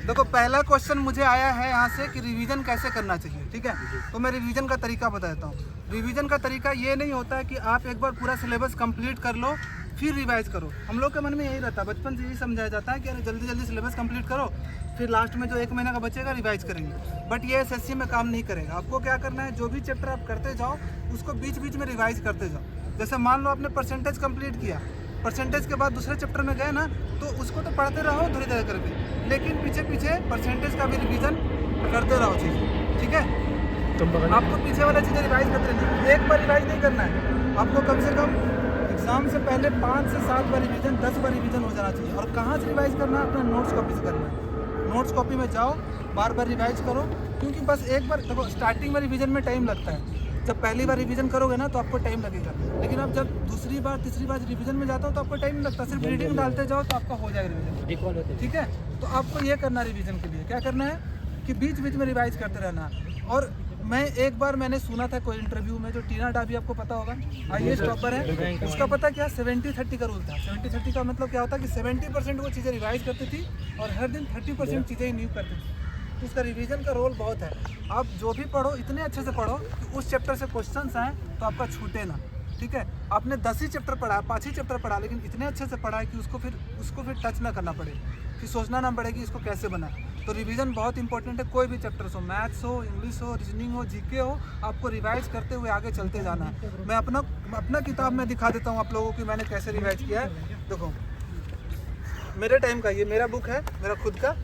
देखो पहला क्वेश्चन मुझे आया है यहाँ से कि रिवीजन कैसे करना चाहिए, ठीक है। तो मैं रिवीजन का तरीका बताता हूँ। रिवीजन का तरीका ये नहीं होता है कि आप एक बार पूरा सिलेबस कंप्लीट कर लो फिर रिवाइज करो। हम लोग के मन में यही रहता है, बचपन से यही समझाया जाता है कि अरे जल्दी जल्दी सिलेबस कंप्लीट करो, फिर लास्ट में जो 1 महीना का बचेगा रिवाइज करेंगे। बट ये एसएससी में काम नहीं करेगा। आपको क्या करना है, जो भी चैप्टर आप करते जाओ उसको बीच बीच में रिवाइज करते जाओ। जैसे मान लो आपने परसेंटेज कंप्लीट किया, परसेंटेज के बाद दूसरे चैप्टर में गए ना, तो उसको तो पढ़ते रहो धीरे धीरे करके, लेकिन पीछे पीछे परसेंटेज का भी रिवीजन करते रहो चीज़, ठीक है। आपको पीछे वाला चीज़ें रिवाइज करते रहना, एक बार रिवाइज नहीं करना है। आपको कम से कम एग्जाम से पहले 5 से 7 बार रिवीजन, 10 बार रिवीजन हो जाना चाहिए। और कहाँ से रिवाइज करना है, अपना नोट्स कॉपी से करना है। नोट्स कॉपी में जाओ, बार बार रिवाइज करो, क्योंकि बस एक बार देखो स्टार्टिंग में रिवीजन में टाइम लगता है। जब पहली बार रिवीजन करोगे ना तो आपको टाइम लगेगा, लेकिन अब जब दूसरी बार तीसरी बार रिवीजन में जाता हो तो आपको टाइम नहीं लगता, सिर्फ रीडिंग डालते जाओ तो आपका हो जाएगा रिवीजन, ठीक है। तो आपको ये करना रिवीजन के लिए क्या करना है कि बीच बीच में रिवाइज करते रहना। और मैंने सुना था कोई इंटरव्यू में, जो टीना डाबी आपको पता होगा, IAS टॉपर है, उसका पता क्या 70-30 का रूल था। 70-30 का मतलब क्या होता है कि 70% वो चीज़ें रिवाइज करती थी और हर दिन 30% चीज़ें ही न्यू करती थी। तो उसका रिवीजन का रोल बहुत है। आप जो भी पढ़ो इतने अच्छे से पढ़ो कि उस चैप्टर से क्वेश्चंस आए तो आपका छूटे ना, ठीक है। आपने 10 ही चैप्टर पढ़ा, 5 ही चैप्टर पढ़ा, लेकिन इतने अच्छे से पढ़ा है कि उसको फिर टच ना करना पड़े, फिर सोचना ना पड़े कि इसको कैसे बनाए। तो रिवीजन बहुत इंपॉर्टेंट है। कोई भी चैप्टर्स हो, मैथ्स हो, इंग्लिश हो, रीजनिंग हो, जीके हो, आपको रिवाइज करते हुए आगे चलते जाना है। मैं अपना किताब में दिखा देता हूँ आप लोगों की मैंने कैसे रिवाइज किया है। देखो मेरे टाइम का ये मेरा बुक है, मेरा खुद का।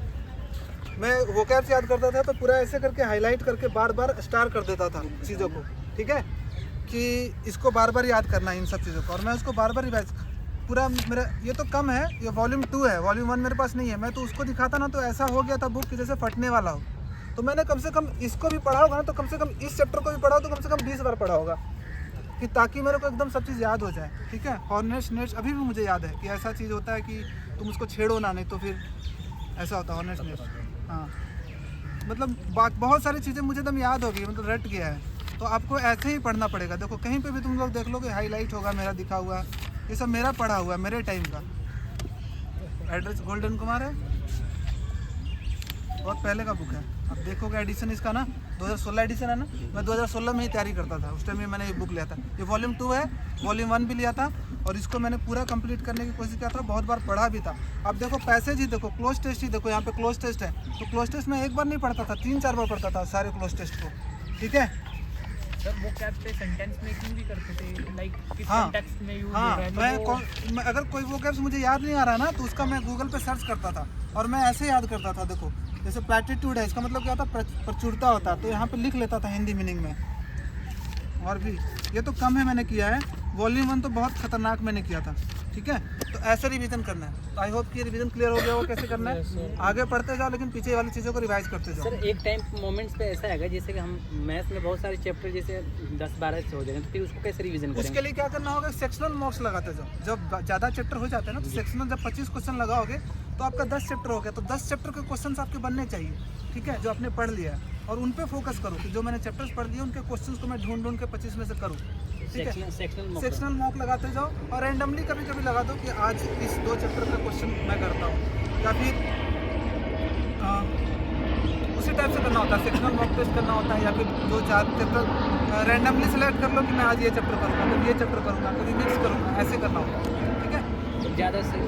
मैं वोकैब्स याद करता था तो पूरा ऐसे करके हाईलाइट करके बार बार स्टार कर देता था चीज़ों को, ठीक है, कि इसको बार बार याद करना है इन सब चीज़ों को। और मैं उसको बार बार रिवाइज पूरा, मेरा ये तो कम है, ये वॉल्यूम 2 है, वॉल्यूम 1 मेरे पास नहीं है। मैं तो उसको दिखाता ना तो ऐसा हो गया था बुक कि जैसे फटने वाला हो। तो मैंने कम से कम इसको भी पढ़ा होगा ना, तो कम से कम इस चैप्टर को भी पढ़ा हो तो कम से कम 20 बार पढ़ा होगा, कि ताकि मेरे को एकदम सब चीज़ याद हो जाए, ठीक है। हॉर्नेस्ट नेट्स अभी भी मुझे याद है कि ऐसा चीज़ होता है कि तुम उसको छेड़ो ना, नहीं तो फिर ऐसा होता है हॉर्नेस्ट नेट्स। हाँ, मतलब बहुत सारी चीज़ें मुझे एकदम याद हो गई, मतलब रट गया है। तो आपको ऐसे ही पढ़ना पड़ेगा। देखो कहीं पे भी तुम लोग देख लो कि हाईलाइट होगा मेरा दिखा हुआ, ये सब मेरा पढ़ा हुआ है, मेरे टाइम का। एड्रेस गोल्डन कुमार है, बहुत पहले का बुक है। अब देखोगे एडिशन इसका ना 2016 एडिशन है ना, मैं 2016 में ही तैयारी करता था, उस टाइम में मैंने ये बुक लिया था। ये वॉल्यूम 2 है, वॉल्यूम 1 भी लिया था और इसको मैंने पूरा कंप्लीट करने की कोशिश किया था, बहुत बार पढ़ा भी था। अब देखो पैसेज ही देखो, क्लोज टेस्ट ही देखो, यहाँ पे क्लोज टेस्ट है, तो क्लोज टेस्ट में एक बार नहीं पढ़ता था, 3-4 बार पढ़ता था सारे क्लोज टेस्ट को, ठीक है। सर वो कैप पे सेंटेंस मेकिंग भी करते थे, लाइक किस हाँ, कॉन्टेक्स्ट में यूज हो हाँ, रहा है, तो मैं अगर कोई वो कैप्स मुझे याद नहीं आ रहा ना तो उसका मैं गूगल पे सर्च करता था और मैं ऐसे याद करता था। देखो जैसे प्लैटिट्यूड है, इसका मतलब क्या होता है, प्रचुरता होता है, तो यहाँ पे लिख लेता था हिंदी मीनिंग में। और भी ये तो कम है मैंने किया है, वॉल्यूम 1 तो बहुत खतरनाक मैंने किया था, ठीक है। तो ऐसे रिवीजन करना है। तो आई होप कि रिवीजन क्लियर हो गया हो कैसे करना है। आगे पढ़ते जाओ लेकिन पीछे वाली चीज़ों को रिवाइज करते जाओ। सर एक टाइम मोमेंट्स पे ऐसा है जैसे कि हम मैथ्स में बहुत सारे चैप्टर जैसे 10-12 से हो जाएंगे, तो फिर उसको कैसे रिवीजन करेंगे? उसके लिए क्या करना होगा, सेक्शनल मार्क्स लगाते जाओ। जब ज़्यादा चैप्टर हो जाते हैं ना तो सेक्शनल, जब 25 क्वेश्चन लगाओगे तो आपका 10 चैप्टर हो गया, तो 10 चैप्टर के क्वेश्चन आपके बनने चाहिए, ठीक है, जो आपने पढ़ लिया है। और उन पे फोकस करो कि जो मैंने चैप्टर्स पढ़ लिए उनके क्वेश्चंस को मैं ढूंढ के 25 में से करूँ, ठीक है। सेक्शनल मॉक लगाते जाओ और रैंडमली कभी कभी लगा दो कि आज इस 2 चैप्टर का क्वेश्चन मैं करता हूँ, या फिर उसी टाइप से करना होता है, सेक्शनल मॉक टेस्ट करना होता है, या फिर जो चैप्टर रैंडमली सेलेक्ट कर लो कि मैं आज ये चैप्टर करूँगा, कभी ये चैप्टर करूँगा, कभी मिक्स करूँगा, ऐसे करना होता है, ठीक है। तो ज़्यादा से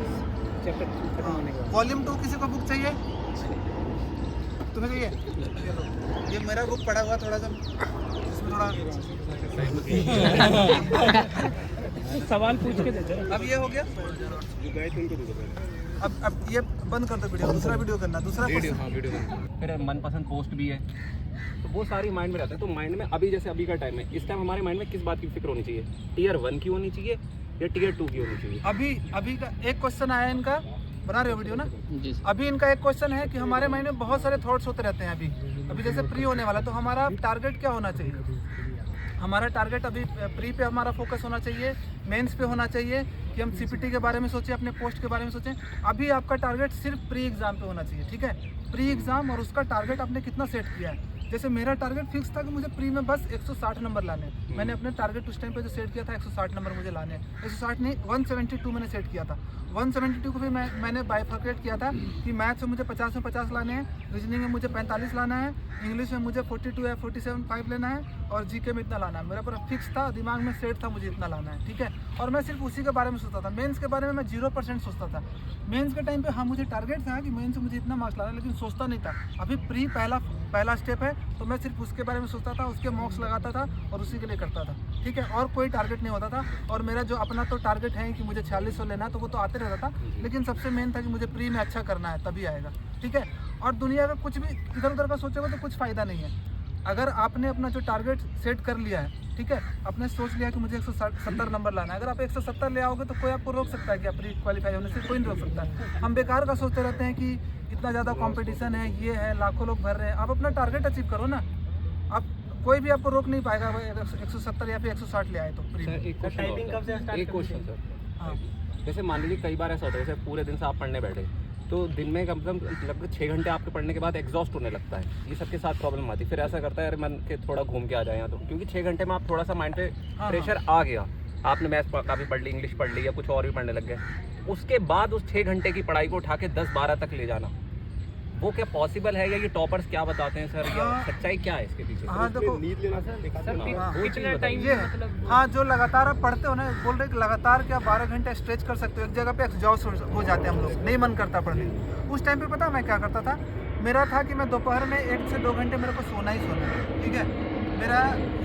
चैप्टर खत्म होने के बाद वॉल्यूम 2 किसी को बुक चाहिए? तुम्हें चाहिए? ये मेरा बुक पढ़ा हुआ थोड़ा सा, इसमें थोड़ा सवाल पूछ के देते हैं। अब ये हो गया, अब ये बंद कर दो वीडियो, दूसरा वीडियो करना, दूसरा वीडियो, हाँ वीडियो। मेरा मनपसंद पोस्ट भी है, तो वो सारी माइंड में रहता है। तो माइंड में अभी जैसे अभी का टाइम है, इस टाइम हमारे माइंड में किस बात की फिक्र होनी चाहिए? टियर 1 की होनी चाहिए या टियर 2 की होनी चाहिए? अभी का एक क्वेश्चन आया इनका, बना रहे हो वीडियो ना? अभी इनका एक क्वेश्चन है कि हमारे माइंड में बहुत सारे थॉट्स होते रहते हैं। अभी जैसे प्री होने वाला, तो हमारा टारगेट क्या होना चाहिए? हमारा टारगेट अभी प्री पे हमारा फोकस होना चाहिए, मेंस पे होना चाहिए, कि हम सीपीटी के बारे में सोचें, अपने पोस्ट के बारे में सोचें। अभी आपका टारगेट सिर्फ प्री एग्ज़ाम पे होना चाहिए, ठीक है। प्री एग्ज़ाम और उसका टारगेट आपने कितना सेट किया है, जैसे मेरा टारगेट फिक्स था कि मुझे प्री में बस 160 नंबर लाने हैं। मैंने अपने टारगेट उस टाइम पे जो सेट किया था 160 नंबर मुझे लाने हैं। 160 नहीं 172 मैंने सेट किया था। 172 को भी मैंने बाइफर्केट किया था कि मैथ्स में मुझे 50 में 50 लाने हैं, रीजनिंग में मुझे 45 लाना है, इंग्लिश में मुझे 42 या 47 5 लेना है और जीके में इतना लाना है। मेरा पूरा फिक्स था, दिमाग में सेट था मुझे इतना लाना है, ठीक है। और मैं सिर्फ उसी के बारे में सोचता था। मेंस के बारे में मैं 0% सोचता था। मेंस के टाइम पे हाँ मुझे टारगेट था कि मेंस में मुझे इतना मार्क्स लाना है, लेकिन सोचता नहीं था। अभी प्री पहला स्टेप है तो मैं सिर्फ उसके बारे में सोचता था, उसके मॉक्स लगाता था और उसी के लिए करता था, ठीक है। और कोई टारगेट नहीं होता था। और मेरा जो अपना तो टारगेट है कि मुझे 4600 लेना है, तो वो तो आते रहता था, लेकिन सबसे मेन था कि मुझे प्री में अच्छा करना है, तभी आएगा, ठीक है। और दुनिया का कुछ भी इधर उधर का सोचोगे तो कुछ फ़ायदा नहीं है। अगर आपने अपना जो टारगेट सेट कर लिया है, ठीक है, आपने सोच लिया कि मुझे 170 नंबर लाना है, अगर आप 170 ले आओगे तो कोई आपको रोक सकता है कि आप प्री क्वालिफाई होने से? कोई नहीं रोक सकता है। हम बेकार का सोचते रहते हैं कि इतना ज़्यादा कंपटीशन है, ये है, लाखों लोग भर रहे हैं। आप अपना टारगेट अचीव करो ना, आप कोई भी आपको रोक नहीं पाएगा 170 या फिर 160 ले आए तो प्री में। एक क्वेश्चन सर, हाँ जैसे मान लीजिए कई बार ऐसा होता है, जैसे पूरे दिन से आप पढ़ने बैठे तो दिन में कम से कम लगभग 6 घंटे आपके पढ़ने के बाद एग्जॉस्ट होने लगता है। ये सबके साथ प्रॉब्लम आती है। फिर ऐसा करता है अरे मन के थोड़ा घूम के आ जाए, तो क्योंकि 6 घंटे में आप थोड़ा सा माइंड पे प्रेशर आ गया, आपने मैथ्स काफ़ी पढ़ ली, इंग्लिश पढ़ ली या कुछ और भी पढ़ने लग गए, उसके बाद उस 6 घंटे की पढ़ाई को उठा के 10-12 तक ले जाना, वो क्या पॉसिबल है? या ये टॉपर्स क्या बताते हैं सर, या सच्चाई क्या है इसके पीछे? हाँ देखो, कितना टाइम ये मतलब हाँ जो लगातार आप पढ़ते हो ना, बोल रहे कि लगातार क्या 12 घंटे स्ट्रेच कर सकते हो, एक जगह पे एग्जॉस्ट हो जाते हैं हम लोग, नहीं मन करता पढ़ने। उस टाइम पे पता मैं क्या करता था, मेरा था कि मैं दोपहर में 1 से 2 घंटे मेरे को सोना ही सोना है, ठीक है। मेरा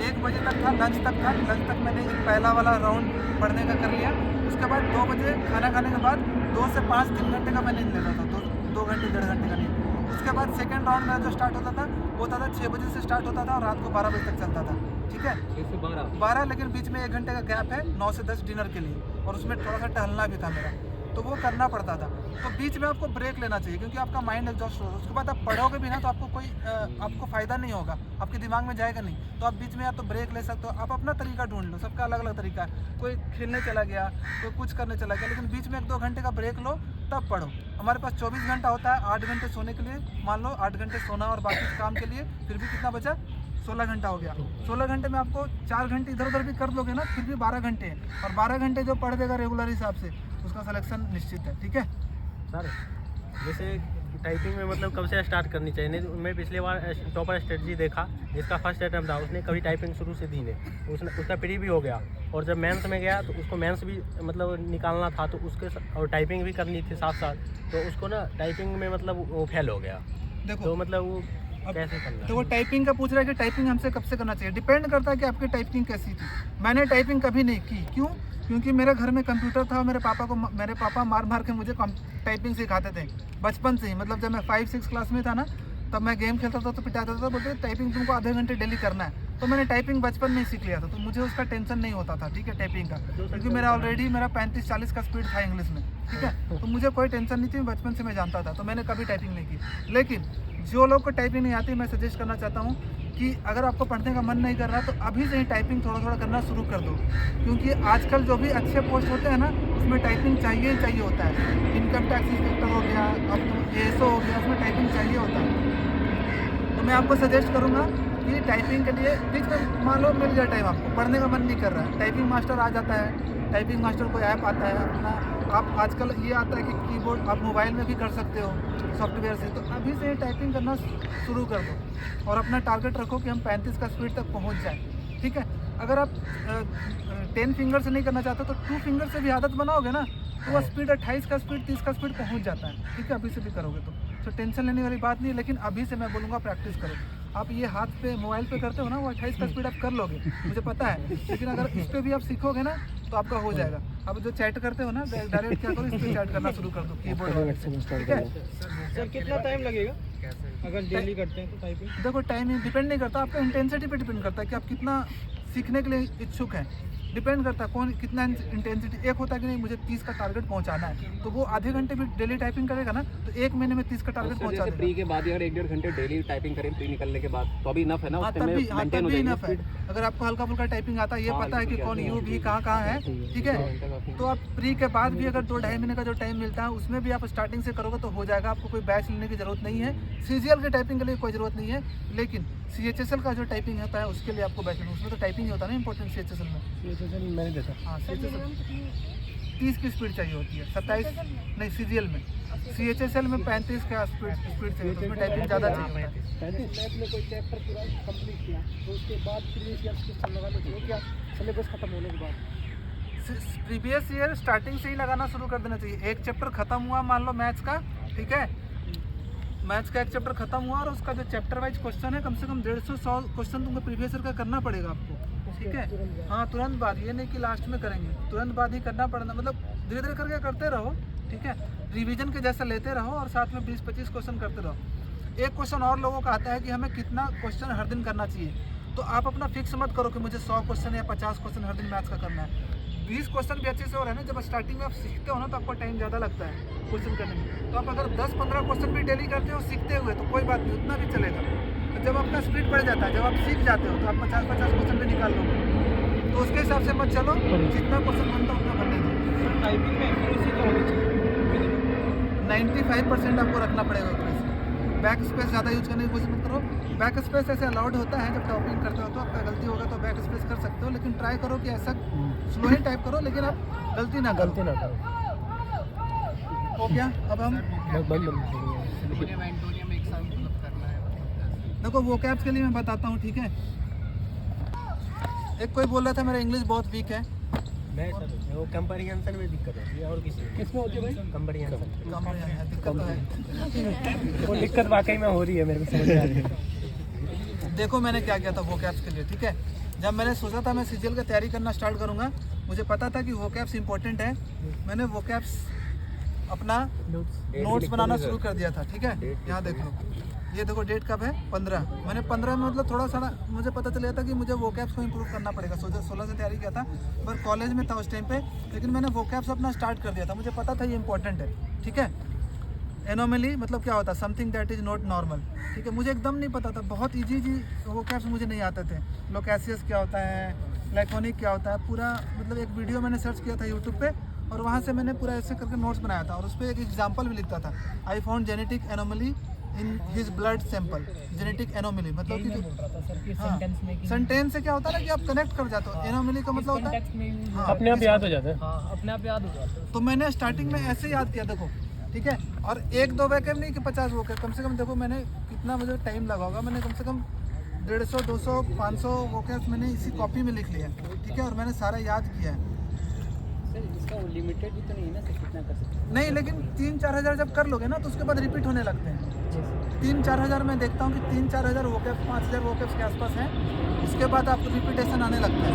1 बजे तक था, लंच तक था, लंच तक मैंने एक पहला वाला राउंड पढ़ने का कर लिया। उसके बाद 2 बजे खाना खाने के बाद 2 से 5-3 घंटे का मैं नींद लेता था, 2 घंटे 1.5 घंटे का नींद। उसके बाद सेकंड राउंड मेरा जो स्टार्ट होता था वो होता था 6 बजे से स्टार्ट होता था और रात को 12 बजे तक चलता था, ठीक है। 6 से 12, लेकिन बीच में 1 घंटे का गैप है 9 से 10 डिनर के लिए, और उसमें थोड़ा सा टहलना भी था मेरा, तो वो करना पड़ता था। तो बीच में आपको ब्रेक लेना चाहिए, क्योंकि आपका माइंड एग्जॉस्ट होगा। उसके बाद आप पढ़ोगे भी ना तो आपको कोई आपको फ़ायदा नहीं होगा, आपके दिमाग में जाएगा नहीं। तो आप बीच में या तो ब्रेक ले सकते हो, आप अपना तरीका ढूंढ लो, सबका अलग अलग तरीका है। कोई खेलने चला गया, कोई कुछ करने चला गया, लेकिन बीच में 1-2 घंटे का ब्रेक लो तब पढ़ो। हमारे पास 24 घंटा होता है, 8 घंटे सोने के लिए, मान लो 8 घंटे सोना और बाकी काम के लिए, फिर भी कितना बचा? 16 घंटा हो गया। 16 घंटे में आपको 4 घंटे इधर उधर भी कर दोगे ना, फिर भी 12 घंटे हैं, और 12 घंटे जो पढ़ देगा रेगुलर हिसाब से उसका सिलेक्शन निश्चित है, ठीक है। सर जैसे टाइपिंग में मतलब कब से स्टार्ट करनी चाहिए? नहीं मैं पिछले बार टॉपर स्ट्रेटजी देखा, जिसका फर्स्ट अटैम्प्ट था, उसने कभी टाइपिंग शुरू से दी नहीं, उसका प्री भी हो गया, और जब मेंस में गया तो उसको मेंस भी मतलब निकालना था, तो उसके और टाइपिंग भी करनी थी साथ साथ, तो उसको ना टाइपिंग में मतलब वो फेल हो गया। देखो तो मतलब वो कैसे करना? तो वो टाइपिंग का पूछ रहा है कि टाइपिंग हमसे कब से करना चाहिए। डिपेंड करता है कि आपकी टाइपिंग कैसी थी। मैंने टाइपिंग कभी नहीं की, क्यों? क्योंकि मेरे घर में कंप्यूटर था, मेरे पापा मार के मुझे टाइपिंग सिखाते थे बचपन से ही। मतलब जब मैं 5-6 क्लास में था ना, तब मैं गेम खेलता था तो पिटाता था, बोलते टाइपिंग तुमको आधे घंटे डेली करना है। तो मैंने टाइपिंग बचपन में ही सीख लिया था, तो मुझे उसका टेंशन नहीं होता था, ठीक है, टाइपिंग का, क्योंकि मेरा ऑलरेडी 35-40 का स्पीड था इंग्लिश में, ठीक है। तो मुझे कोई टेंशन नहीं थी, बचपन से मैं जानता था, तो मैंने कभी टाइपिंग नहीं की। लेकिन जो लोग को टाइपिंग नहीं आती, मैं सजेस्ट करना चाहता हूँ कि अगर आपको पढ़ने का मन नहीं कर रहा तो अभी से ही टाइपिंग थोड़ा थोड़ा करना शुरू कर दो, क्योंकि आजकल जो भी अच्छे पोस्ट होते हैं ना, उसमें टाइपिंग चाहिए ही चाहिए होता है। इनकम टैक्स इंस्पेक्टर हो गया, अब ASO हो गया, उसमें टाइपिंग चाहिए होता है। तो मैं आपको सजेस्ट करूँगा कि टाइपिंग के लिए बीच में मान लो मिल जाए टाइम, आपको पढ़ने का मन नहीं कर रहा है, टाइपिंग मास्टर आ जाता है, टाइपिंग मास्टर कोई ऐप आता है अपना, आप आजकल ये आता है कि कीबोर्ड आप मोबाइल में भी कर सकते हो सॉफ्टवेयर से। तो अभी से टाइपिंग करना शुरू कर दो और अपना टारगेट रखो कि हम 35 का स्पीड तक पहुंच जाएं, ठीक है। अगर आप 10 फिंगर से नहीं करना चाहते तो 2 फिंगर से भी आदत बनाओगे ना, तो वो स्पीड 28 का स्पीड 30 का स्पीड पहुंच जाता है, ठीक है। अभी से भी करोगे तो टेंशन लेने वाली बात नहीं है, लेकिन अभी से मैं बोलूँगा प्रैक्टिस करो। आप ये हाथ पे मोबाइल पे करते हो ना, वो 28 का स्पीड आप कर लोगे, मुझे पता है, लेकिन अगर इस पर भी आप सीखोगे ना तो आपका हो जाएगा। अब जो चैट करते हो ना, डायरेक्ट क्या करो, इस पर चैट करना शुरू कर दो कीबोर्ड, ठीक है। सर कितना टाइम लगेगा अगर डेली करते हैं तो टाइपिंग? देखो टाइम डिपेंड नहीं करता, आपका इंटेंसिटी पे डिपेंड करता है कि आप कितना सीखने के लिए इच्छुक हैं, डिपेंड करता है कौन कितना इंटेंसिटी। एक होता है कि नहीं मुझे 30 का टारगेट पहुंचाना है, तो वो आधे घंटे भी डेली टाइपिंग करेगा ना, तो 1 महीने में 30 का टारगेट पहुंचा देगा। प्री के बाद अगर 1-1.5 घंटे डेली टाइपिंग करें प्री निकलने के बाद तो अभी इनफ है ना, हाँ, उस टाइम में मेंटेन हो इनफ है। जाएगी। अगर आपको हल्का फुल्का टाइपिंग आता है, ये पता है कि कौन यू भी कहाँ है, ठीक है, तो आप प्री के बाद भी अगर 2-2.5 महीने का जो टाइम मिलता है उसमें भी आप स्टार्टिंग से करोगे तो हो जाएगा। आपको कोई बैच लेने की जरूरत नहीं है, CGL की टाइपिंग के लिए कोई ज़रूरत नहीं है, लेकिन CHSL का जो टाइपिंग होता है उसके लिए आपको बैठना, उसमें तो टाइपिंग ही होता है ना इंपॉर्टेंट CHSL में। मैंने देखा। हाँ CHSL 30 की स्पीड चाहिए होती है, 27 नहीं CGL में, CHSL में 35 का स्पीड चाहिए, तो उसमें टाइपिंग ज़्यादा चाहिए होता है। मैथ में कोई चैप्टर पूरा कंप्लीट किया तो उसके बाद प्रीवियस ईयर क्वेश्चन लगा लो, तो क्या सिलेबस खत्म होने के बाद प्रीवियस ईयर स्टार्टिंग से ही लगाना शुरू कर देना चाहिए। एक चैप्टर खत्म हुआ मान लो मैथ्स का, ठीक है, मैथ्स का एक चैप्टर खत्म हुआ और उसका जो चैप्टर वाइज क्वेश्चन है कम से कम 150-100 क्वेश्चन तुमको प्रीवियस ईयर का करना पड़ेगा आपको, ठीक है। हाँ तुरंत बाद, ये नहीं कि लास्ट में करेंगे, तुरंत बाद ही करना पड़ना, मतलब धीरे धीरे करके करते रहो, ठीक है। रिवीजन के जैसा लेते रहो और साथ में 20-25 क्वेश्चन करते रहो। एक क्वेश्चन और लोगों का आता है कि हमें कितना क्वेश्चन हर दिन करना चाहिए, तो आप अपना फिक्स मत करो कि मुझे 100 क्वेश्चन या 50 क्वेश्चन हर दिन मैथ्स का करना है। 20 क्वेश्चन भी अच्छे से हो रहा है ना, जब स्टार्टिंग में आप सीखते हो ना तो आपको टाइम ज़्यादा लगता है क्वेश्चन करने में, तो आप अगर 10-15 क्वेश्चन भी डेली करते हो सीखते हुए तो कोई बात नहीं, उतना भी चलेगा। तो जब आपका स्पीड बढ़ जाता है, जब आप सीख जाते हो तो आप 50-50 क्वेश्चन भी निकाल लोगे, तो उसके हिसाब से मत चलो, जितना क्वेश्चन बनता है उतना बनने दो। टाइपिंग में एक्यूरेसी क्या होनी चाहिए? 95% आपको रखना पड़ेगा एक्यूरेसी। बैक स्पेस ज़्यादा यूज करने की कोशिश मत करो। बैक स्पेस ऐसे अलाउड होता है जब टाइपिंग करते हो, तो आपका गलती होगा तो बैक स्पेस कर सकते हो, लेकिन ट्राई करो कि ऐसा स्लो ही टाइप करो, लेकिन आप गलती ना करो। हो गया, अब हम एंटोनियम एंटोनियम एक साथ मतलब करना है। देखो वो कैप्स के लिए मैं बताता हूँ, ठीक है। एक कोई बोल रहा था मेरा इंग्लिश बहुत वीक है, मैं सर वो कंपेरिजन में दिक्कत होती है और किसी किसमें होती है भाई? कंपेरिजन दिक्कत तो है। वो दिक्कत वाकई में हो रही है, मेरे को समझ आ रही है। देखो मैंने क्या किया था वो कैप्स के लिए, ठीक है। जब मैंने सोचा था मैं CGL की तैयारी करना स्टार्ट करूँगा, मुझे पता था कि वो कैप्स इंपॉर्टेंट है, मैंने वो कैप्स अपना नोट्स बनाना शुरू कर दिया था, ठीक है। यहाँ देख लो, ये देखो डेट कब है 15, मैंने 15 में मतलब थोड़ा सा मुझे पता चल गया था कि मुझे वो कैप्स को इम्प्रूव करना पड़ेगा। 16 से तैयारी किया था पर कॉलेज में था उस टाइम पे, लेकिन मैंने वो कैप्स अपना स्टार्ट कर दिया था, मुझे पता था ये इंपॉर्टेंट है, ठीक है। एनोमली मतलब क्या होता है, something that is not normal, ठीक है। मुझे एकदम नहीं पता था, बहुत ईजी वो कैप्स मुझे नहीं आते थे। लोकेसियस क्या होता है, लैकोनिक क्या होता है, पूरा मतलब एक वीडियो मैंने सर्च किया था यूट्यूब पे और वहाँ से मैंने पूरा ऐसे करके नोट्स बनाया था और उस पर एक एग्जाम्पल भी लिखता था, I found genetic anomaly in his blood sample. Genetic anomaly मतलब कि सेंटेंस मेकिंग सेंटेंस से क्या होता है ना कि आप कनेक्ट कर जाते हो। एनोमली का मतलब होता है कॉन्टेक्स्ट में हाँ, अपने आप याद हो जाता है। हाँ अपने आप याद हो जाता है। तो मैंने स्टार्टिंग में ऐसे याद किया, देखो ठीक है। और 1-2 वैकेम नहीं कि 50 वोकैब, कम से कम देखो मैंने कितना मुझे टाइम लगा होगा, मैंने कम से कम 150, 200, 500 वोकैब्स मैंने इसी कॉपी में लिख लिया, ठीक है। और मैंने सारा याद किया है। सर इसका लिमिटेड भी तो नहीं है ना, सर कितना कर सकते हैं? नहीं, लेकिन 3-4 हज़ार जब कर लोगे ना तो उसके बाद रिपीट होने लगते हैं। 3-4 हज़ार मैं देखता हूँ कि 3-4 हज़ार वोकैब्स 5,000 वोकैब्स के आसपास हैं, उसके बाद आपको रिपीटेशन आने लगता है।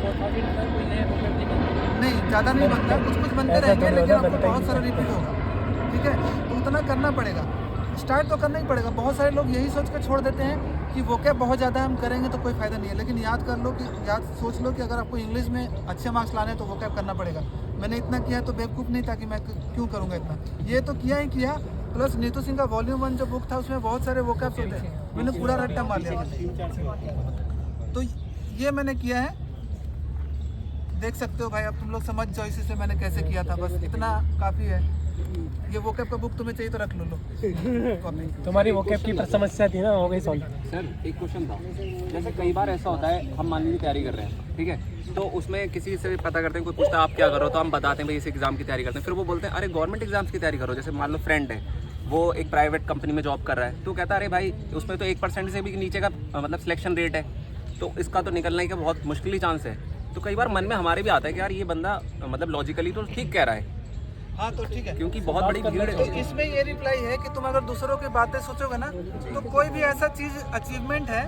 4000 का कोई नया vocab नहीं बनता। नहीं ज़्यादा नहीं बनता, कुछ कुछ बनते रहेंगे लेकिन आपको बहुत सारा रिपीट होगा, ठीक है। तो उतना करना पड़ेगा, स्टार्ट तो करना ही पड़ेगा। बहुत सारे लोग यही सोच कर छोड़ देते हैं कि वोकैब बहुत ज़्यादा हम करेंगे तो कोई फ़ायदा नहीं है, लेकिन याद कर लो कि सोच लो कि अगर आपको इंग्लिश में अच्छे मार्क्स लाने हैं तो वोकैब करना पड़ेगा। मैंने इतना किया है तो बेवकूफ़ नहीं था कि मैं क्यों करूँगा इतना, ये तो किया ही किया। प्लस नीतू सिंह का वॉल्यूम 1 जो बुक था उसमें बहुत सारे वोकैब्स होते हैं, मैंने पूरा रट्टा मार लिया। तो ये मैंने किया है, देख सकते हो भाई, अब तुम लोग समझ जाओ इसी से मैंने कैसे किया था, बस इतना काफ़ी है। ये वोकैब का बुक तुम्हें चाहिए तो रख लो कॉपी। तुम्हारी वोकैब की समस्या थी ना, हो गई सॉल्व। सर एक क्वेश्चन था, जैसे कई बार ऐसा होता है हम मान लीजिए तैयारी कर रहे हैं, ठीक है, तो उसमें किसी से पता करते हैं, कोई पूछता है आप क्या करो, तो हम बताते हैं भाई इस एग्जाम की तैयारी करते हैं। फिर वो बोलते हैं अरे गवर्नमेंट एग्जाम्स की तैयारी करो। जैसे मान लो फ्रेंड है, वो एक प्राइवेट कंपनी में जॉब कर रहा है, तो कहता है अरे भाई उसमें तो 1% से भी नीचे का मतलब सिलेक्शन रेट है, तो इसका तो निकलने का बहुत मुश्किल ही चांस है। तो कई बार मन में हमारे भी आता है कि यार ये बंदा मतलब लॉजिकली तो ठीक कह रहा है, हाँ तो ठीक है, क्योंकि बहुत बड़ी भीड़ तो है। इसमें ये रिप्लाई है कि तुम अगर दूसरों की बातें सोचोगे ना तो कोई भी ऐसा चीज़ अचीवमेंट है।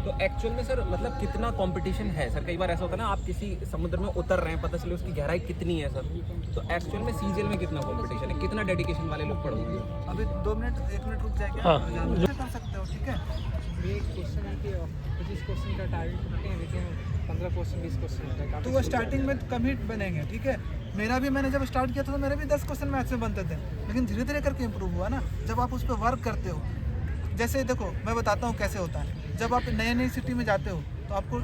तो एक्चुअल में सर मतलब कितना कंपटीशन है सर? कई बार ऐसा होता है ना, आप किसी समुद्र में उतर रहे हैं, पता चले उसकी गहराई कितनी है सर, तो एक्चुअल में सीजीएल में कितना कंपटीशन है, कितना डेडिकेशन वाले लोग पढ़ोगे? अभी 2 मिनट 1 मिनट रुक जाएगा, हाँ। कर सकते हो, ठीक है। ये क्वेश्चन है कि 25 क्वेश्चन का टारगेट रखते हैं, लेकिन 15 क्वेश्चन 20 क्वेश्चन होता है तो काफी। वो स्टार्टिंग में कम ही बनेंगे, ठीक है। मेरा भी, मैंने जब स्टार्ट किया था तो मेरे भी 10 क्वेश्चन मैथ्स में बनते थे, लेकिन धीरे धीरे करके इम्प्रूव हुआ ना जब आप उस पर वर्क करते हो। जैसे देखो मैं बताता हूँ कैसे होता है, जब आप नई सिटी में जाते हो तो आपको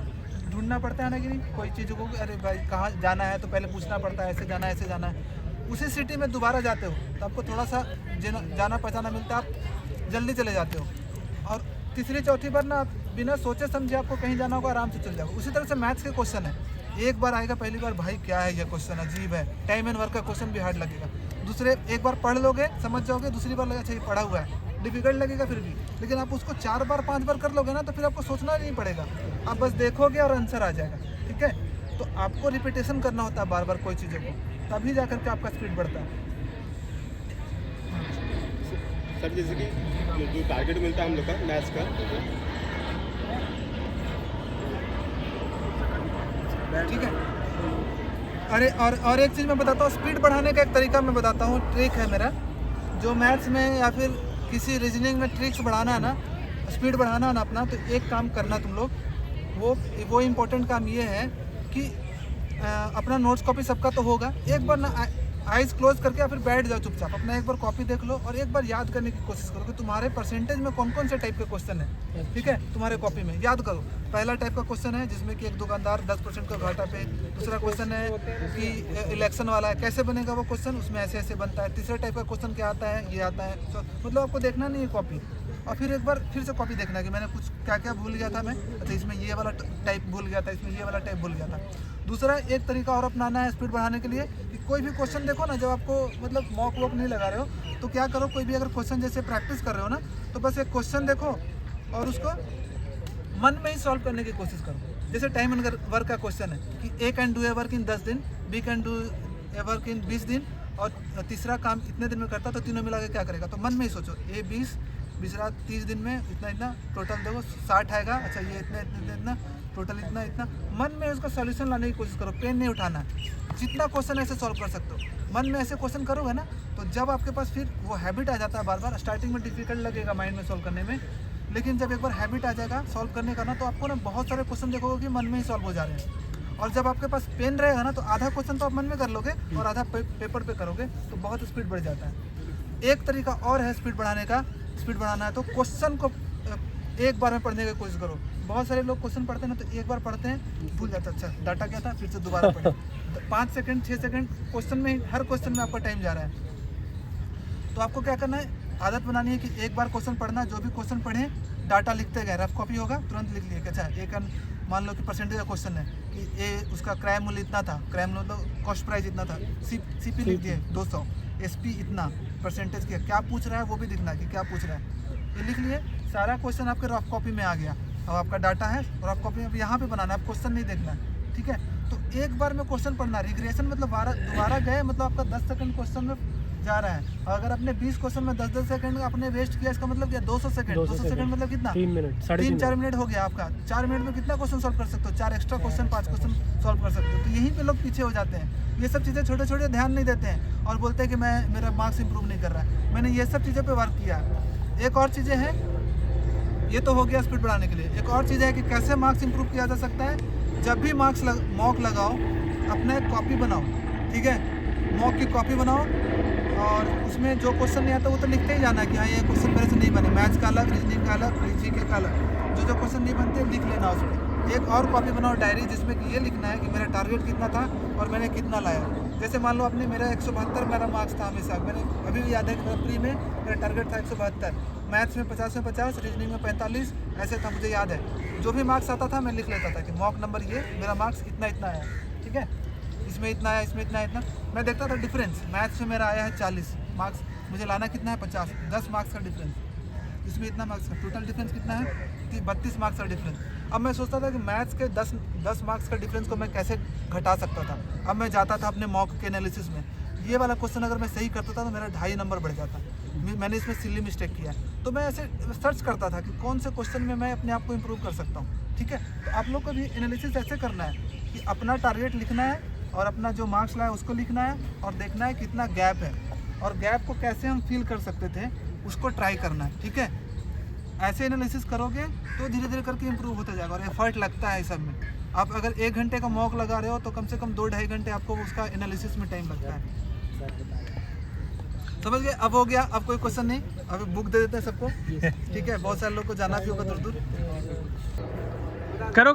ढूंढना पड़ता है ना कि नहीं कोई चीज़ों को, अरे भाई कहाँ जाना है तो पहले पूछना पड़ता है, ऐसे जाना है ऐसे जाना है। उसी सिटी में दोबारा जाते हो तो आपको थोड़ा सा जाना पहचाना मिलता है, आप जल्दी चले जाते हो। और तीसरी चौथी बार ना आप बिना सोचे समझे आपको कहीं जाना होगा, आराम से चल जाओगे। उसी तरह से मैथ्स के क्वेश्चन है, एक बार आएगा पहली बार, भाई क्या है ये क्वेश्चन, अजीब है, टाइम एंड वर्क का क्वेश्चन भी हार्ड लगेगा। दूसरे एक बार पढ़ लोगे, समझ जाओगे, दूसरी बार लगेगा अच्छा ये पढ़ा हुआ है, डिफिकल्ट लगेगा फिर भी, लेकिन आप उसको 4 बार 5 बार कर लोगे ना तो फिर आपको सोचना नहीं पड़ेगा, आप बस देखोगे और आंसर आ जाएगा। ठीक है, तो आपको रिपीटेशन करना होता है बार बार कोई चीज़ों को, तभी जा करके आपका स्पीड बढ़ता है। सर जैसे कि जो टारगेट मिलता है हम लोग का मैथ्स का, ठीक है। अरे और एक चीज़ मैं बताता हूँ, स्पीड बढ़ाने का एक तरीका मैं बताता हूँ, ट्रिक है मेरा, जो मैथ्स में या फिर किसी रीजनिंग में ट्रिक्स बढ़ाना है ना, स्पीड बढ़ाना है ना अपना, तो एक काम करना तुम लोग, वो इम्पोर्टेंट काम ये है कि अपना नोट्स कॉपी सबका तो होगा, एक बार ना आइज क्लोज करके या फिर बैठ जाओ चुपचाप, अपना एक बार कॉपी देख लो और एक बार याद करने की कोशिश करो कि तुम्हारे परसेंटेज में कौन कौन से टाइप के क्वेश्चन है। ठीक है, तुम्हारे कॉपी में याद करो। पहला टाइप का क्वेश्चन है जिसमें कि एक दुकानदार 10% का घाटा पे, दूसरा क्वेश्चन है कि इलेक्शन वाला है, कैसे बनेगा वो क्वेश्चन, उसमें ऐसे ऐसे बनता है। तीसरा टाइप का क्वेश्चन क्या आता है, ये आता है। मतलब आपको देखना नहीं है कॉपी, और फिर एक बार फिर से कॉपी देखना कि मैंने कुछ क्या क्या भूल गया था मैं, अच्छा इसमें ये वाला टाइप भूल गया था, इसमें ये वाला टाइप भूल गया था। दूसरा एक तरीका और अपनाना है स्पीड बढ़ाने के लिए कि कोई भी क्वेश्चन देखो ना, जब आपको मतलब मॉक वॉक नहीं लगा रहे हो तो क्या करो, कोई भी अगर क्वेश्चन जैसे प्रैक्टिस कर रहे हो ना, तो बस एक क्वेश्चन देखो और उसको मन में ही सॉल्व करने की कोशिश करो। जैसे टाइम एंड वर्क का क्वेश्चन है कि A can do a work in 10 दिन, B can do a work in 20 दिन, और तीसरा काम इतने दिन में करता, तो तीनों मिला के क्या करेगा, तो मन में ही सोचो, ए 20, दूसरा 30 दिन में इतना इतना, टोटल देखो 60 आएगा, अच्छा ये इतना इतना इतना, टोटल इतना इतना, मन में उसका सॉल्यूशन लाने की कोशिश करो, पेन नहीं उठाना है। जितना क्वेश्चन ऐसे सॉल्व कर सकते हो मन में ऐसे क्वेश्चन करोगे ना, तो जब आपके पास फिर वो हैबिट आ जाता है, बार बार स्टार्टिंग में डिफिकल्ट लगेगा माइंड में सॉल्व करने में, लेकिन जब एक बार हैबिट आ जाएगा सॉल्व करने का ना, तो आपको ना बहुत सारे क्वेश्चन देखोगे कि मन में ही सॉल्व हो जा रहे हैं। और जब आपके पास पेन रहेगा ना, तो आधा क्वेश्चन तो आप मन में कर लोगे और आधा पेपर पे करोगे, तो बहुत स्पीड बढ़ जाता है। एक तरीका और है स्पीड बढ़ाने का, स्पीड बढ़ाना है तो क्वेश्चन को एक बार में पढ़ने की कोशिश करो। बहुत सारे लोग क्वेश्चन पढ़ते हैं ना, तो एक बार पढ़ते हैं भूल जाता है, अच्छा डाटा क्या था, फिर से दोबारा पढ़े, 5 सेकंड 6 सेकंड क्वेश्चन में ही, हर क्वेश्चन में आपका टाइम जा रहा है। तो आपको क्या करना है, आदत बनानी है कि एक बार क्वेश्चन पढ़ना, जो भी क्वेश्चन पढ़े डाटा लिखते गए, रफ कॉपी होगा तुरंत लिख लिए कि अच्छा एक मान लो कि परसेंटेज का क्वेश्चन है कि ए उसका क्रय मूल्य इतना था, क्रय मूल्य मतलब कॉस्ट प्राइस इतना था, सीपी लिख दिए 200, एसपी इतना, परसेंटेज क्या पूछ रहा है वो भी लिखना कि क्या पूछ रहा है, ये लिख लिए। सारा क्वेश्चन आपके रफ कॉपी में आ गया, अब आपका डाटा है रफ कॉपी में यहाँ पे बनाना है, आप क्वेश्चन नहीं देखना है। ठीक है, तो एक बार में क्वेश्चन पढ़ना, रिग्रेशन मतलब दोबारा गए, मतलब आपका 10 सेकंड क्वेश्चन में जा रहा है, और अगर आपने 20 क्वेश्चन में 10-10 सेकंड आपने वेस्ट किया, इसका मतलब क्या, 200 सेकंड मतलब कितना, 3 मिनट, 3-4 मिनट हो गया आपका। 4 मिनट में कितना क्वेश्चन सॉल्व कर सकते हो, 4 एक्स्ट्रा क्वेश्चन 5 क्वेश्चन सॉल्व कर सकते हो। तो यहीं पे लोग पीछे हो जाते हैं, ये सब चीज़ें छोटे छोटे ध्यान नहीं देते हैं और बोलते हैं कि मेरा मार्क्स इंप्रूव नहीं कर रहा है। मैंने ये सब चीज़ों पर वर्क किया। एक और चीज़ें हैं, ये तो हो गया स्पीड बढ़ाने के लिए। एक और चीज़ है कि कैसे मार्क्स इंप्रूव किया जा सकता है। जब भी मॉक लगाओ, अपना एक कॉपी बनाओ, ठीक है, मॉक की कॉपी बनाओ, और उसमें जो क्वेश्चन नहीं आता वो तो लिखते ही जाना है कि हाँ ये क्वेश्चन मेरे से नहीं बने, मैथ्स का अलग, रीजनिंग का अलग, जीके का अलग, जो क्वेश्चन नहीं बनते लिख लेना उसमें। एक और कॉपी बनाओ डायरी, जिसमें कि ये लिखना है कि मेरा टारगेट कितना था और मैंने कितना लाया। जैसे मान लो आपने, मेरा 172 मेरा मार्क्स था हमेशा, मैंने अभी भी याद है कि मेरा प्री में मेरा टारगेट था 172, मैथ्स में 50 में 50, रीजनिंग में 45, ऐसे था, मुझे याद है। जो भी मार्क्स आता था मैं लिख लेता था कि मॉक नंबर ये मेरा मार्क्स इतना इतना आया, ठीक है, इसमें इतना है, इसमें इतना इतना। मैं देखता था डिफरेंस, मैथ्स में मेरा आया है 40 मार्क्स, मुझे लाना कितना है 50, 10 मार्क्स का डिफरेंस, इसमें इतना मार्क्स का, टोटल डिफरेंस कितना है 32 मार्क्स का डिफरेंस। अब मैं सोचता था कि मैथ्स के 10 मार्क्स का डिफरेंस को मैं कैसे घटा सकता था। अब मैं जाता था अपने मॉक के एनालिसिस में, ये वाला क्वेश्चन अगर मैं सही करता था तो मेरा 2.5 नंबर बढ़ जाता। मैंने इसमें सिली मिस्टेक किया, तो मैं ऐसे सर्च करता था कि कौन से क्वेश्चन में मैं अपने आप को इम्प्रूव कर सकता हूँ। ठीक है, तो आप लोग को भी एनालिसिस ऐसे करना है कि अपना टारगेट लिखना है और अपना जो मार्क्स लाया उसको लिखना है, और देखना है कितना गैप है, और गैप को कैसे हम फील कर सकते थे उसको ट्राई करना है। ठीक है, ऐसे एनालिसिस करोगे तो धीरे धीरे करके इम्प्रूव होता जाएगा, और एफर्ट लगता है इस सब में। आप अगर 1 घंटे का मॉक लगा रहे हो तो कम से कम 2-2.5 घंटे आपको उसका एनालिसिस में टाइम लगता है। समझ गए? अब हो गया, अब कोई क्वेश्चन नहीं, अभी बुक दे देते हैं सबको। ठीक है, बहुत सारे लोग को जाना भी होगा दूर दूर। करो